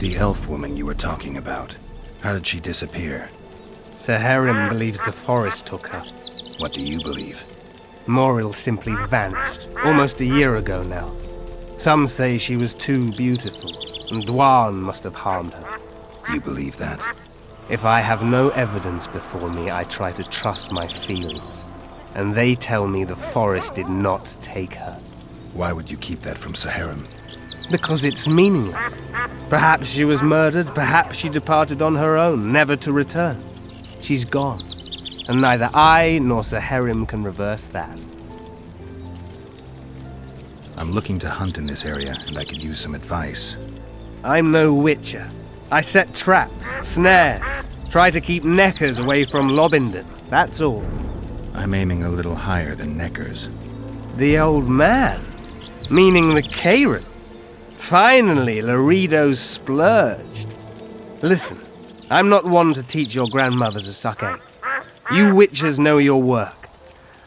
The elf woman you were talking about. How did she disappear? Saharim believes the forest took her. What do you believe? Moril simply vanished, almost a year ago now. Some say she was too beautiful, and Dwan must have harmed her. You believe that? If I have no evidence before me, I try to trust my feelings. And they tell me the forest did not take her. Why would you keep that from Saharim? Because it's meaningless. Perhaps she was murdered, perhaps she departed on her own, never to return. She's gone, and neither I nor Saharim can reverse that. I'm looking to hunt in this area, and I could use some advice. I'm no witcher. I set traps, snares, try to keep neckers away from Lobinden, that's all. I'm aiming a little higher than neckers. The old man? Meaning the Karen? Finally, Laredo's splurged. Listen, I'm not one to teach your grandmother to suck eggs. You witchers know your work.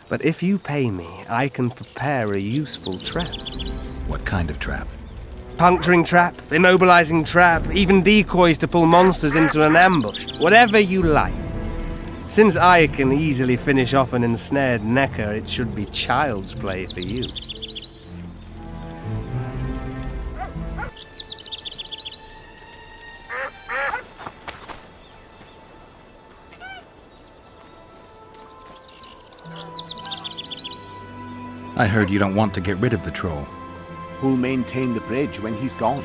But if you pay me, I can prepare a useful trap. What kind of trap? Puncturing trap, immobilizing trap, even decoys to pull monsters into an ambush. Whatever you like. Since I can easily finish off an ensnared necker, it should be child's play for you. I heard you don't want to get rid of the troll. Who'll maintain the bridge when he's gone?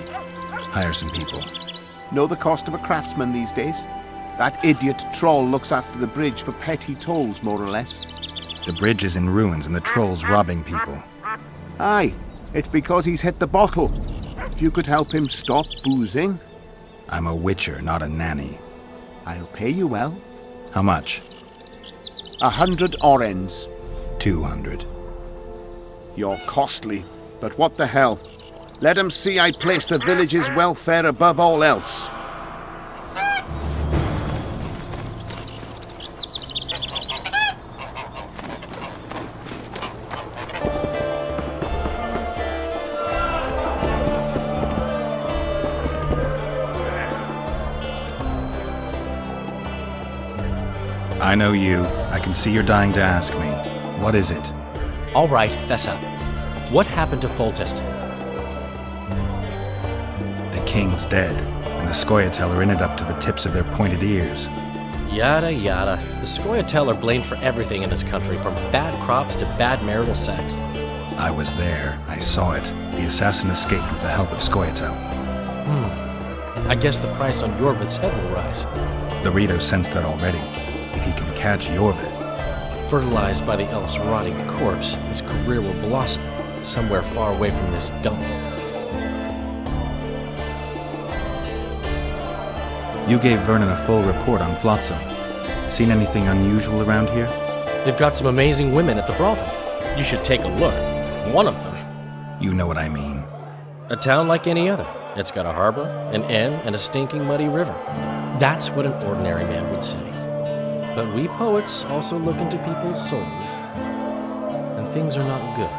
Hire some people. Know the cost of a craftsman these days? That idiot troll looks after the bridge for petty tolls, more or less. The bridge is in ruins and the troll's robbing people. Aye, it's because he's hit the bottle. If you could help him stop boozing... I'm a witcher, not a nanny. I'll pay you well. How much? 100 orens. 200. You're costly, but what the hell? Let him see I place the village's welfare above all else. I know you. I can see you're dying to ask me. What is it? All right, Thessa. What happened to Foltest? The king's dead, and the Scoia'tael are in it up to the tips of their pointed ears. Yada yada. The Scoia'tael are blamed for everything in this country, from bad crops to bad marital sex. I was there. I saw it. The assassin escaped with the help of Scoia'tael. I guess the price on Yorvith's head will rise. Laredo sensed that already. If he can catch Yorvith... Fertilized by the elf's rotting corpse, his career will blossom somewhere far away from this dump. You gave Vernon a full report on Flotsam. Seen anything unusual around here? They've got some amazing women at the brothel. You should take a look. One of them. You know what I mean. A town like any other. It's got a harbor, an inn, and a stinking muddy river. That's what an ordinary man would say. But we poets also look into people's souls. And things are not good.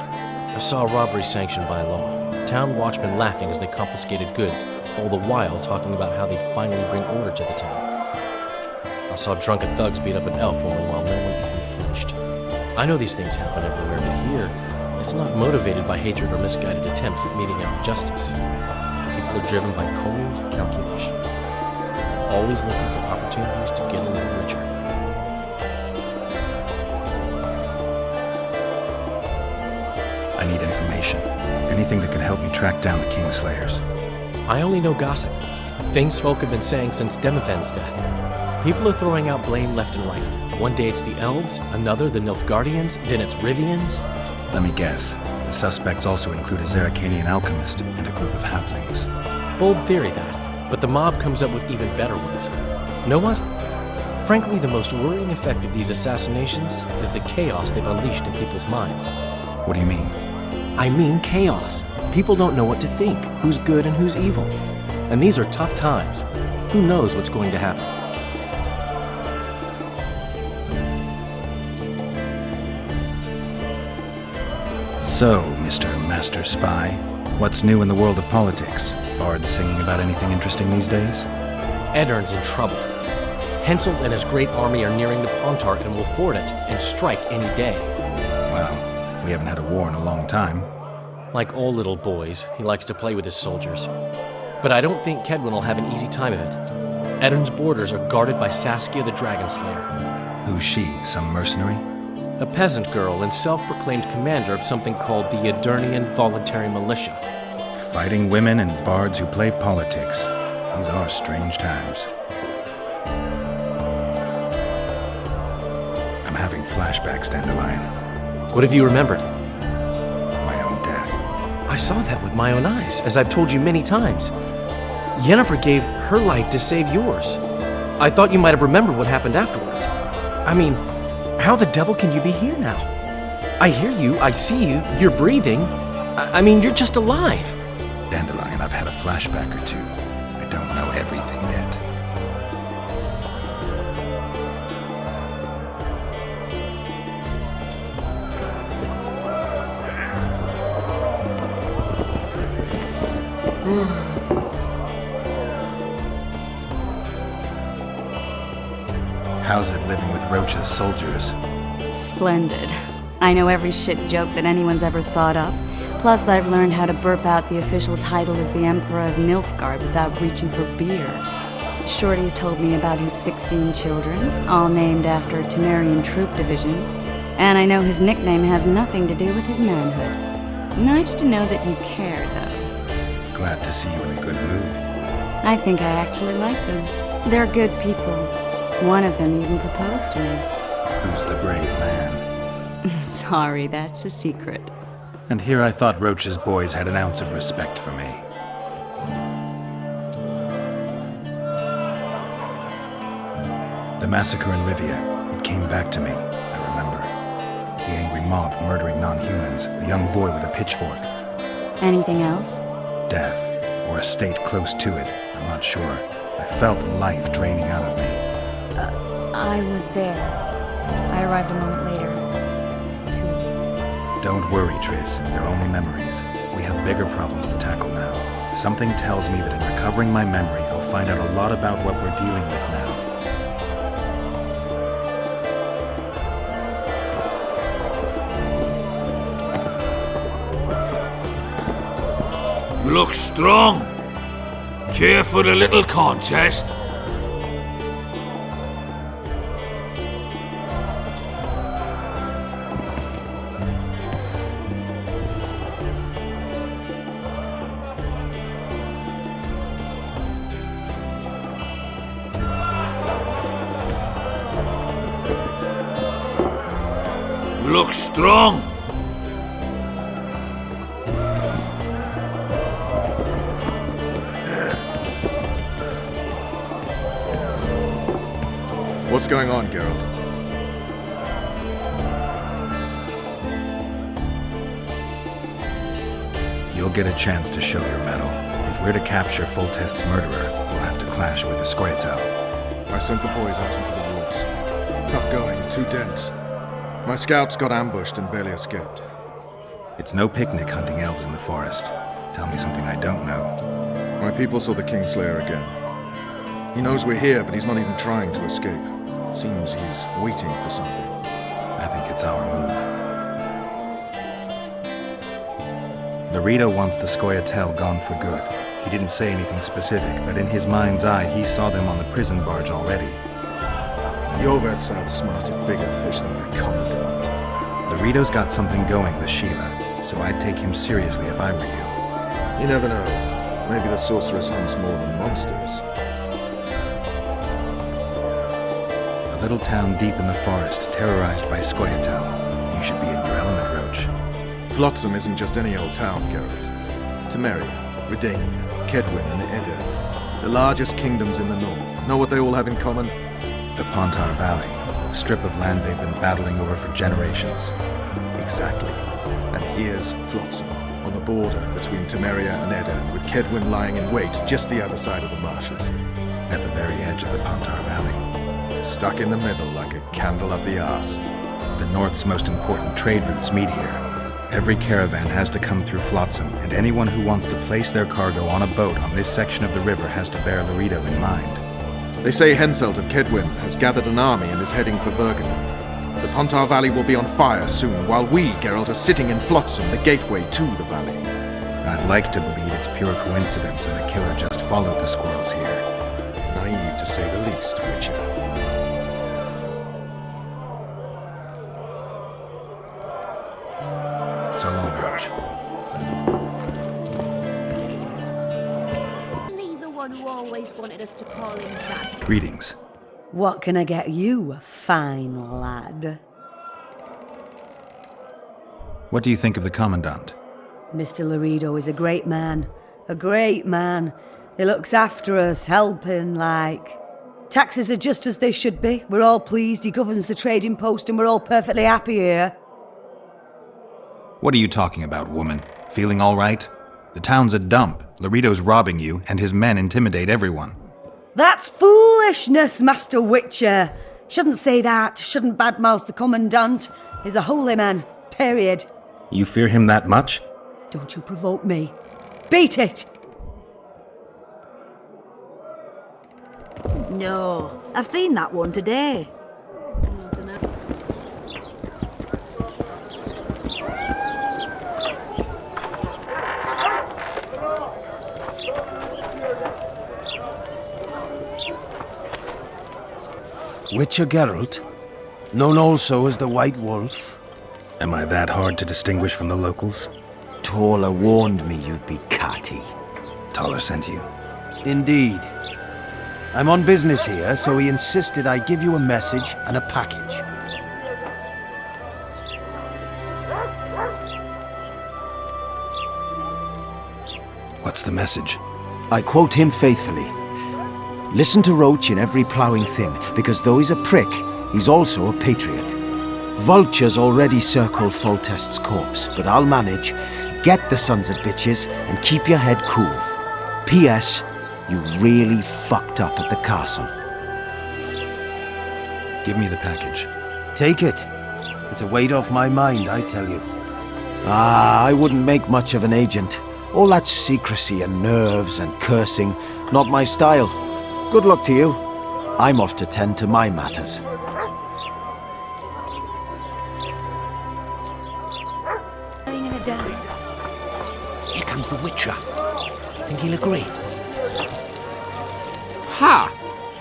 I saw a robbery sanctioned by law. Town watchmen laughing as they confiscated goods, all the while talking about how they'd finally bring order to the town. I saw drunken thugs beat up an elf woman while no one even flinched. I know these things happen everywhere, but here, it's not motivated by hatred or misguided attempts at meting out justice. People are driven by cold calculation, always looking for opportunities to get a little richer. I need information. Anything that could help me track down the Kingslayers. I only know gossip. Things folk have been saying since Demothen's death. People are throwing out blame left and right. One day it's the Elves, another the Nilfgaardians, then it's Rivians. Let me guess. The suspects also include a Zerrikanian alchemist and a group of halflings. Bold theory, that. But the mob comes up with even better ones. Know what? Frankly, the most worrying effect of these assassinations is the chaos they've unleashed in people's minds. What do you mean? I mean chaos. People don't know what to think, who's good and who's evil. And these are tough times. Who knows what's going to happen? So, Mr. Master Spy, what's new in the world of politics? Bards singing about anything interesting these days? Eddern's in trouble. Henselt and his great army are nearing the Pontar and will ford it and strike any day. Well, we haven't had a war in a long time. Like all little boys, he likes to play with his soldiers. But I don't think Kedwin will have an easy time of it. Eddern's borders are guarded by Saskia the Dragon Slayer. Who's she? Some mercenary? A peasant girl and self-proclaimed commander of something called the Edirnian Voluntary Militia. Fighting women and bards who play politics. These are strange times. I'm having flashbacks, Dandelion. What have you remembered? My own death. I saw that with my own eyes, as I've told you many times. Yennefer gave her life to save yours. I thought you might have remembered what happened afterwards. I mean, how the devil can you be here now? I hear you, I see you, you're breathing. I mean, you're just alive. Dandelion, I've had a flashback or two. I don't know everything yet. How's it living with Roach's soldiers? Splendid. I know every shit joke that anyone's ever thought up. Plus, I've learned how to burp out the official title of the Emperor of Nilfgaard without reaching for beer. Shorty's told me about his 16 children, all named after Temerian troop divisions, and I know his nickname has nothing to do with his manhood. Nice to know that you care, though. Glad to see you in a good mood. I think I actually like them. They're good people. One of them even proposed to me. Who's the brave man? Sorry, that's a secret. And here I thought Roach's boys had an ounce of respect for me. The massacre in Rivia, it came back to me, I remember. The angry mob murdering non-humans, a young boy with a pitchfork. Anything else? Death, or a state close to it, I'm not sure. I felt life draining out of me. I was there. I arrived a moment later. Too late. Don't worry, Triss. They're only memories. We have bigger problems to tackle now. Something tells me that in recovering my memory, I'll find out a lot about what we're dealing with now. You look strong. Care for the little contest? You look strong. What's going on, Geralt? You'll get a chance to show your mettle. If we're to capture Foltest's murderer, we'll have to clash with the Scoia'tael. I sent the boys out into the woods. Tough going, too dense. My scouts got ambushed and barely escaped. It's no picnic hunting elves in the forest. Tell me something I don't know. My people saw the Kingslayer again. He knows we're here, but he's not even trying to escape. Seems he's waiting for something. I think it's our move. Larito wants the Scoia'tael gone for good. He didn't say anything specific, but in his mind's eye, he saw them on the prison barge already. Yovet's outsmarted bigger fish than their commandant. Larito's got something going with Sheila, so I'd take him seriously if I were you. You never know. Maybe the sorceress hunts more than monsters. A little town deep in the forest, terrorized by Scoia'tael. You should be in your element, Roach. Flotsam isn't just any old town, Geralt. Temeria, Redania, Kedwin, and Edirn. The largest kingdoms in the north. Know what they all have in common? The Pontar Valley, a strip of land they've been battling over for generations. Exactly. And here's Flotsam, on the border between Temeria and Edirn, with Kedwin lying in wait just the other side of the marshes. At the very edge of the Pontar Valley. Stuck in the middle like a candle up the arse. The North's most important trade routes meet here. Every caravan has to come through Flotsam, and anyone who wants to place their cargo on a boat on this section of the river has to bear Laredo in mind. They say Henselt of Kedwin has gathered an army and is heading for Bergen. The Pontar Valley will be on fire soon, while we, Geralt, are sitting in Flotsam, the gateway to the valley. I'd like to believe it's pure coincidence and the killer just followed the squirrels here. Naive, to say the least, Witcher. So long, Roach. The one who always wanted us to call him Dad. Greetings. What can I get you, fine lad? What do you think of the Commandant? Mr. Laredo is a great man. A great man. He looks after us, helping, like. Taxes are just as they should be. We're all pleased. He governs the trading post and we're all perfectly happy here. What are you talking about, woman? Feeling all right? The town's a dump. Laredo's robbing you, and his men intimidate everyone. That's foolishness, Master Witcher. Shouldn't say that. Shouldn't badmouth the Commandant. He's a holy man. Period. You fear him that much? Don't you provoke me. Beat it! No, I've seen that one today. Witcher Geralt, known also as the White Wolf. Am I that hard to distinguish from the locals? Taller warned me you'd be catty. Taller sent you. Indeed. I'm on business here, so he insisted I give you a message and a package. What's the message? I quote him faithfully. Listen to Roach in every ploughing thing, because though he's a prick, he's also a patriot. Vultures already circle Foltest's corpse, but I'll manage. Get the sons of bitches and keep your head cool. P.S. You really fucked up at the castle. Give me the package. Take it. It's a weight off my mind, I tell you. I wouldn't make much of an agent. All that secrecy and nerves and cursing, not my style. Good luck to you. I'm off to tend to my matters. Here comes the Witcher. Think he'll agree? Ha!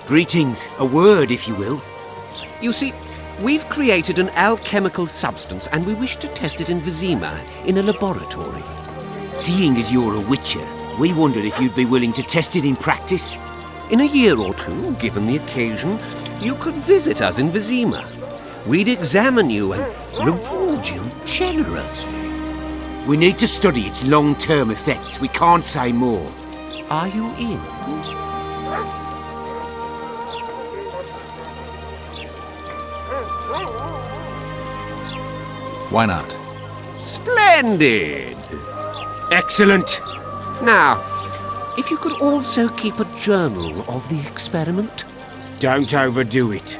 Greetings. A word, if you will. You see, we've created an alchemical substance and we wish to test it in Vizima, in a laboratory. Seeing as you're a Witcher, we wondered if you'd be willing to test it in practice. In a year or two, given the occasion, you could visit us in Vizima. We'd examine you and reward you generously. We need to study its long-term effects. We can't say more. Are you in? Why not? Splendid! Excellent! Now, if you could also keep a journal of the experiment. Don't overdo it.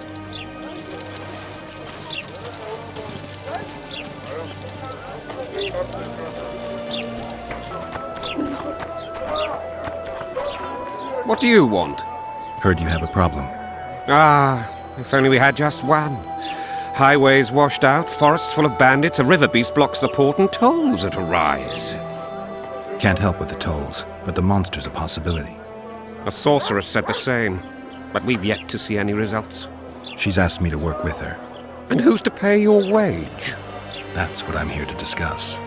What do you want? Heard you have a problem. If only we had just one. Highways washed out, forests full of bandits, a river beast blocks the port, and tolls at a rise. Can't help with the tolls, but the monster's a possibility. A sorceress said the same, but we've yet to see any results. She's asked me to work with her. And who's to pay your wage? That's what I'm here to discuss.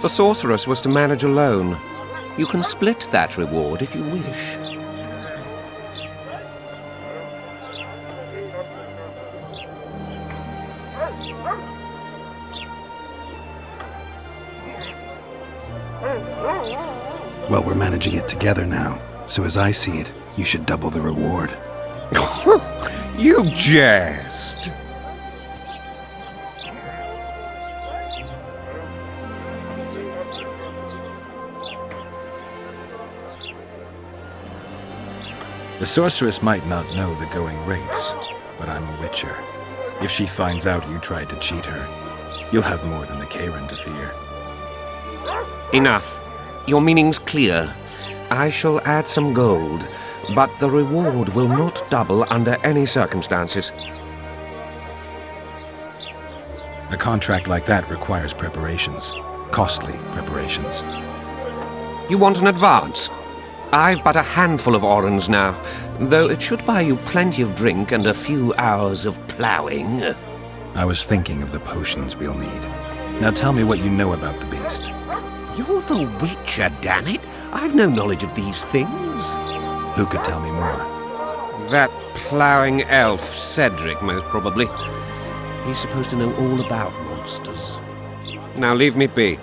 The sorceress was to manage alone. You can split that reward if you wish. Well, we're managing it together now, so as I see it, you should double the reward. You jest! The sorceress might not know the going rates, but I'm a witcher. If she finds out you tried to cheat her, you'll have more than the Karen to fear. Enough. Your meaning's clear. I shall add some gold, but the reward will not double under any circumstances. A contract like that requires preparations. Costly preparations. You want an advance? I've but a handful of orens now, though it should buy you plenty of drink and a few hours of ploughing. I was thinking of the potions we'll need. Now tell me what you know about the beast. You're the Witcher, damn it! I've no knowledge of these things. Who could tell me more? That ploughing elf, Cedric, most probably. He's supposed to know all about monsters. Now leave me be.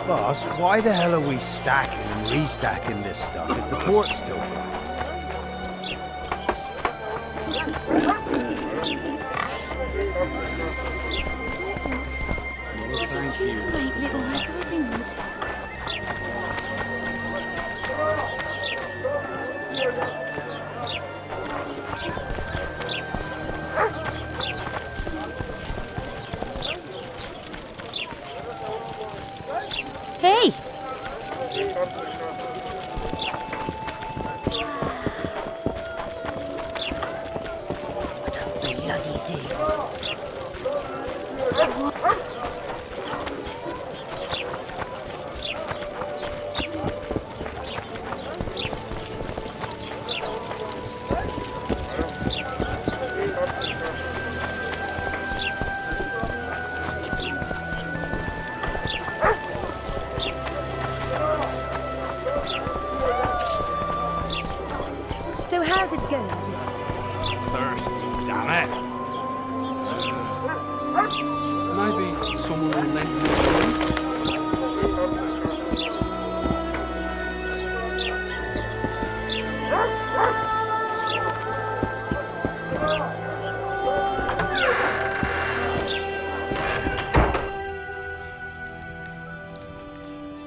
Boss, why the hell are we stacking and restacking this stuff if the port's still blocked? Thank you. Great little Red Riding Hood. Hey! What a bloody day. So how's it going? Thirsty, damn it. Maybe someone will lend me a drink?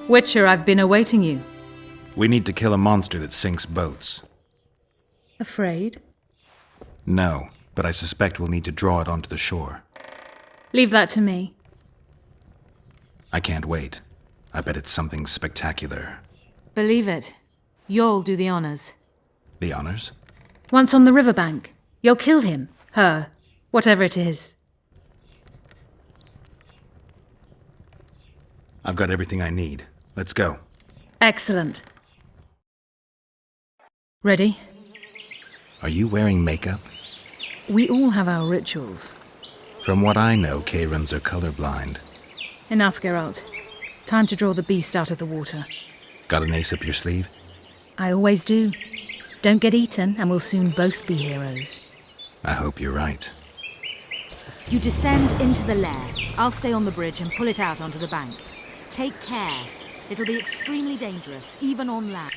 Witcher, I've been awaiting you. We need to kill a monster that sinks boats. Afraid? No, but I suspect we'll need to draw it onto the shore. Leave that to me. I can't wait. I bet it's something spectacular. Believe it. You'll do the honors. The honors? Once on the riverbank, you'll kill him, her, whatever it is. I've got everything I need. Let's go. Excellent. Ready? Are you wearing makeup? We all have our rituals. From what I know, Kayrans are colorblind. Enough, Geralt. Time to draw the beast out of the water. Got an ace up your sleeve? I always do. Don't get eaten, and we'll soon both be heroes. I hope you're right. You descend into the lair. I'll stay on the bridge and pull it out onto the bank. Take care. It'll be extremely dangerous, even on land.